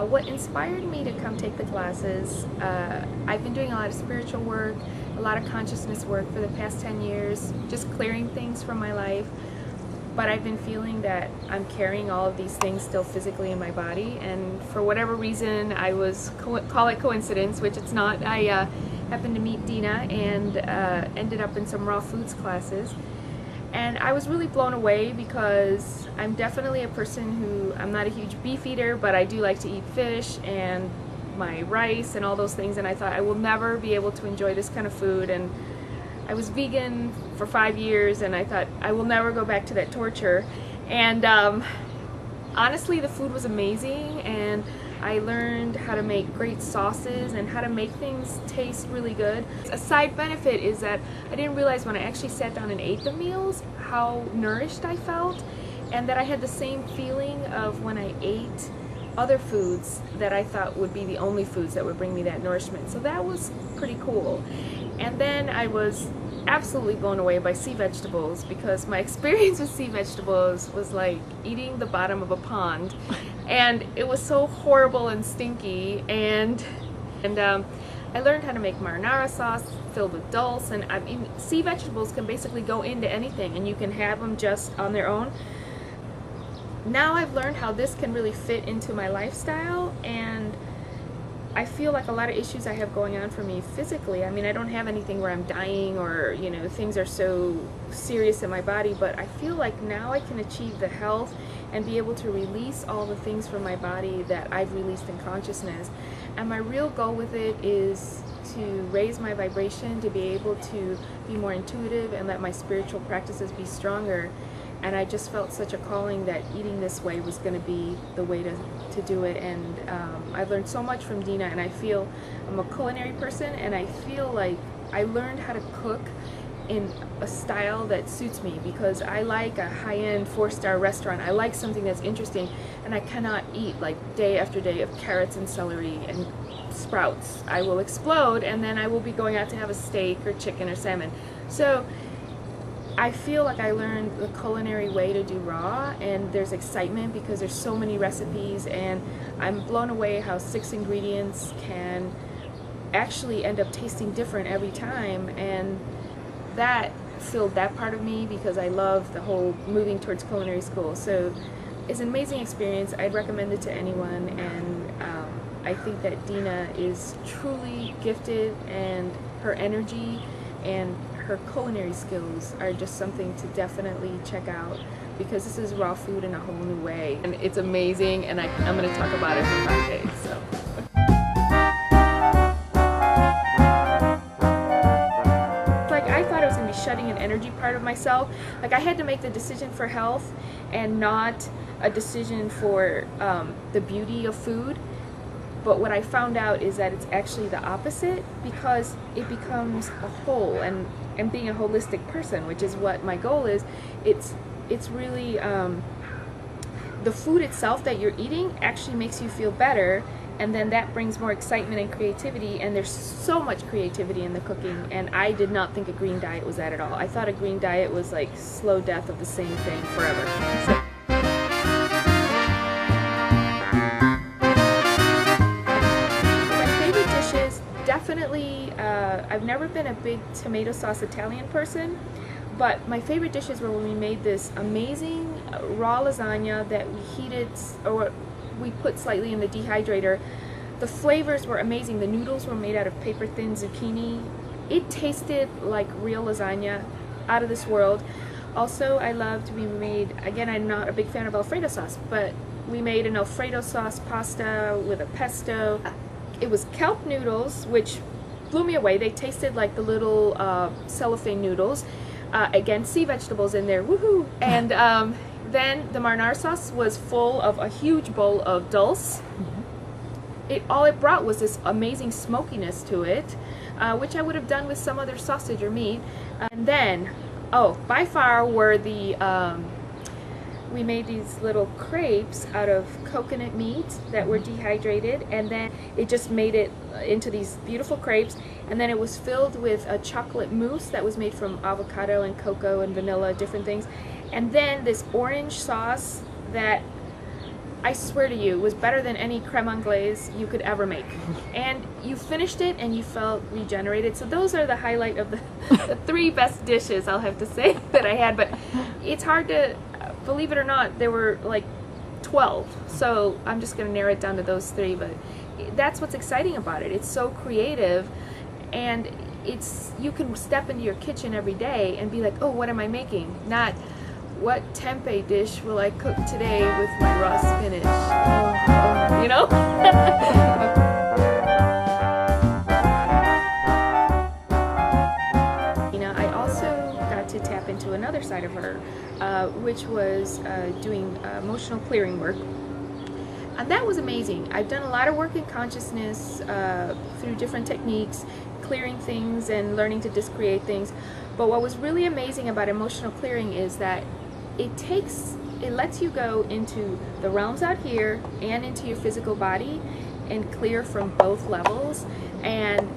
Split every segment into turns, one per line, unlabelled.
what inspired me to come take the classes, I've been doing a lot of spiritual work, a lot of consciousness work for the past 10 years, just clearing things from my life. But I've been feeling that I'm carrying all of these things still physically in my body, and for whatever reason, call it coincidence, which it's not. I happened to meet Dina and ended up in some raw foods classes. And I was really blown away because I'm definitely a person who, I'm not a huge beef eater, but I do like to eat fish and my rice and all those things, and I thought I will never be able to enjoy this kind of food. And I was vegan for 5 years, and I thought I will never go back to that torture. And honestly, the food was amazing, and I learned how to make great sauces and how to make things taste really good. A side benefit is that I didn't realize when I actually sat down and ate the meals how nourished I felt, and that I had the same feeling of when I ate other foods that I thought would be the only foods that would bring me that nourishment. So that was pretty cool. And then I was absolutely blown away by sea vegetables, because my experience with sea vegetables was like eating the bottom of a pond, and it was so horrible and stinky. And I learned how to make marinara sauce filled with dulse, and I mean, sea vegetables can basically go into anything, and you can have them just on their own. Now I've learned how this can really fit into my lifestyle, and I feel like a lot of issues I have going on for me physically, I mean, I don't have anything where I'm dying or, you know, things are so serious in my body, but I feel like now I can achieve the health and be able to release all the things from my body that I've released in consciousness. And my real goal with it is to raise my vibration, to be able to be more intuitive and let my spiritual practices be stronger. And I just felt such a calling that eating this way was going to be the way to do it. And I've learned so much from Dina, and I feel I'm a culinary person, and I feel like I learned how to cook in a style that suits me, because I like a high-end 4-star restaurant. I like something that's interesting, and I cannot eat like day after day of carrots and celery and sprouts. I will explode, and then I will be going out to have a steak or chicken or salmon. So I feel like I learned the culinary way to do raw, and there's excitement because there's so many recipes, and I'm blown away how 6 ingredients can actually end up tasting different every time. And that filled that part of me, because I love the whole moving towards culinary school. So it's an amazing experience. I'd recommend it to anyone, and I think that Dina is truly gifted, and her energy and her culinary skills are just something to definitely check out, because this is raw food in a whole new way, and it's amazing, and I'm going to talk about it for 5 days. So. I thought I was going to be shutting an energy part of myself. Like, I had to make the decision for health and not a decision for the beauty of food. But what I found out is that it's actually the opposite, because it becomes a whole, and being a holistic person, which is what my goal is, it's really the food itself that you're eating actually makes you feel better, and then that brings more excitement and creativity, and there's so much creativity in the cooking. And I did not think a green diet was that at all. I thought a green diet was like slow death of the same thing forever. So definitely, I've never been a big tomato sauce Italian person, but my favorite dishes were when we made this amazing raw lasagna that we heated, or we put slightly in the dehydrator. The flavors were amazing. The noodles were made out of paper thin zucchini. It tasted like real lasagna, out of this world. Also, I loved, we made, again, I'm not a big fan of Alfredo sauce, but we made an Alfredo sauce pasta with a pesto. It was kelp noodles, which blew me away. They tasted like the little cellophane noodles. Again, sea vegetables in there, woohoo! And then the marinara sauce was full of a huge bowl of dulse. All it brought was this amazing smokiness to it, which I would have done with some other sausage or meat. And then, by far were the we made these little crepes out of coconut meat that were dehydrated, and then it just made it into these beautiful crepes, and then it was filled with a chocolate mousse that was made from avocado and cocoa and vanilla, different things, and then this orange sauce that I swear to you, was better than any creme anglaise you could ever make. And you finished it and you felt regenerated. So those are the highlight of the 3 best dishes, I'll have to say, that I had. But it's hard to, believe it or not, there were like 12. So I'm just going to narrow it down to those 3. But that's what's exciting about it. It's so creative, and you can step into your kitchen every day and be like, oh, what am I making? Not, what tempeh dish will I cook today with my raw spinach? You know? I also got to tap into another side of her, which was doing emotional clearing work. And that was amazing. I've done a lot of work in consciousness through different techniques, clearing things and learning to discreate things. But what was really amazing about emotional clearing is that it lets you go into the realms out here and into your physical body and clear from both levels. And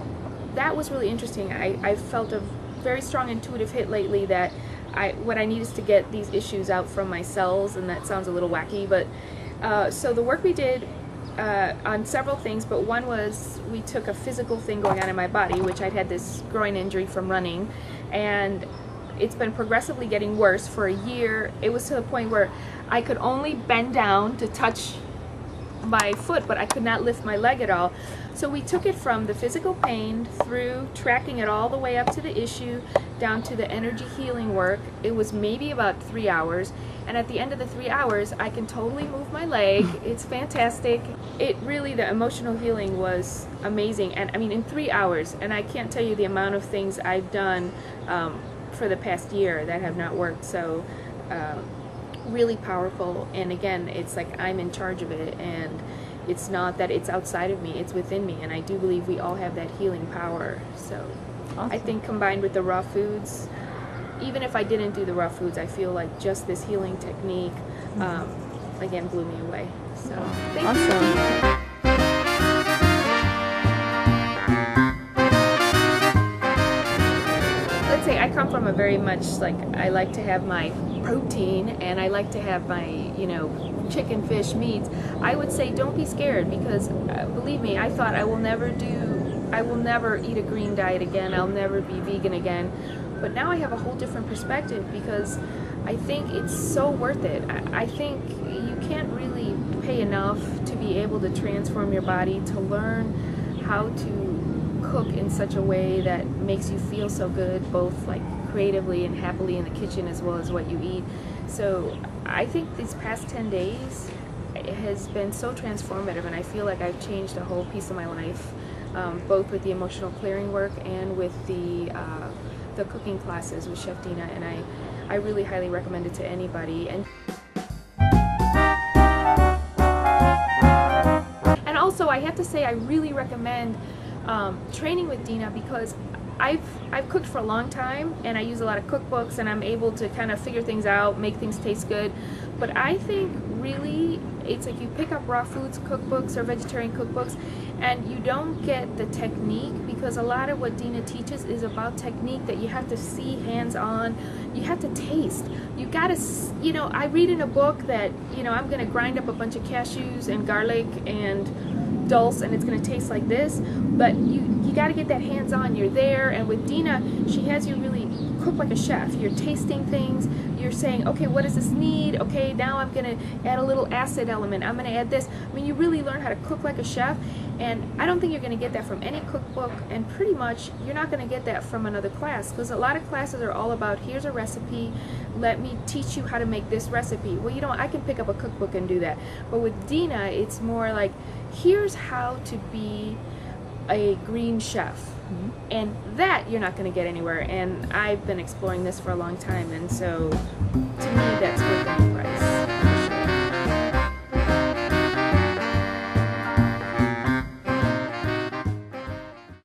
that was really interesting. I felt a very strong intuitive hit lately that what I need is to get these issues out from my cells, and that sounds a little wacky, but so the work we did on several things, but one was we took a physical thing going on in my body, which I'd had this groin injury from running, and it's been progressively getting worse for a year. It was to the point where I could only bend down to touch my foot, but I could not lift my leg at all. So we took it from the physical pain through tracking it all the way up to the issue, down to the energy healing work. It was maybe about 3 hours, and at the end of the 3 hours I can totally move my leg. It's fantastic. It really, the emotional healing was amazing, and I mean in 3 hours, and I can't tell you the amount of things I've done for the past year that have not worked. So really powerful, and again, it's like I'm in charge of it, and it's not that it's outside of me, it's within me, and I do believe we all have that healing power. So awesome. I think combined with the raw foods, even if I didn't do the raw foods, I feel like just this healing technique again blew me away. So thank you. Let's say I come from a very much like, I like to have my protein and I like to have my, you know, chicken, fish, meats. I would say don't be scared, because believe me, I thought I will never eat a green diet again, I'll never be vegan again. But now I have a whole different perspective, because I think it's so worth it. I think you can't really pay enough to be able to transform your body, to learn how to cook in such a way that makes you feel so good, both like creatively and happily in the kitchen as well as what you eat. So I think these past 10 days has been so transformative, and I feel like I've changed a whole piece of my life, both with the emotional clearing work and with the cooking classes with Chef Dina, and I really highly recommend it to anybody. And also I have to say I really recommend training with Dina, because I've cooked for a long time and I use a lot of cookbooks and I'm able to kind of figure things out, make things taste good. But I think really it's like you pick up raw foods cookbooks or vegetarian cookbooks and you don't get the technique, because a lot of what Dina teaches is about technique that you have to see hands-on, you have to taste. You gotta, you know, I read in a book that, you know, I'm gonna grind up a bunch of cashews and garlic and dulse and it's gonna taste like this, but you got to get that hands-on. You're there, and with Dina, she has you really cook like a chef. You're tasting things, you're saying, okay, what does this need? Okay, now I'm gonna add a little acid element, I'm gonna add this. I mean, you really learn how to cook like a chef, and I don't think you're gonna get that from any cookbook, and pretty much you're not gonna get that from another class, because a lot of classes are all about, here's a recipe, let me teach you how to make this recipe. Well, you know, I can pick up a cookbook and do that, but with Dina, it's more like, here's how to be a green chef, and that you're not going to get anywhere. And I've been exploring this for a long time, and so to me that's good.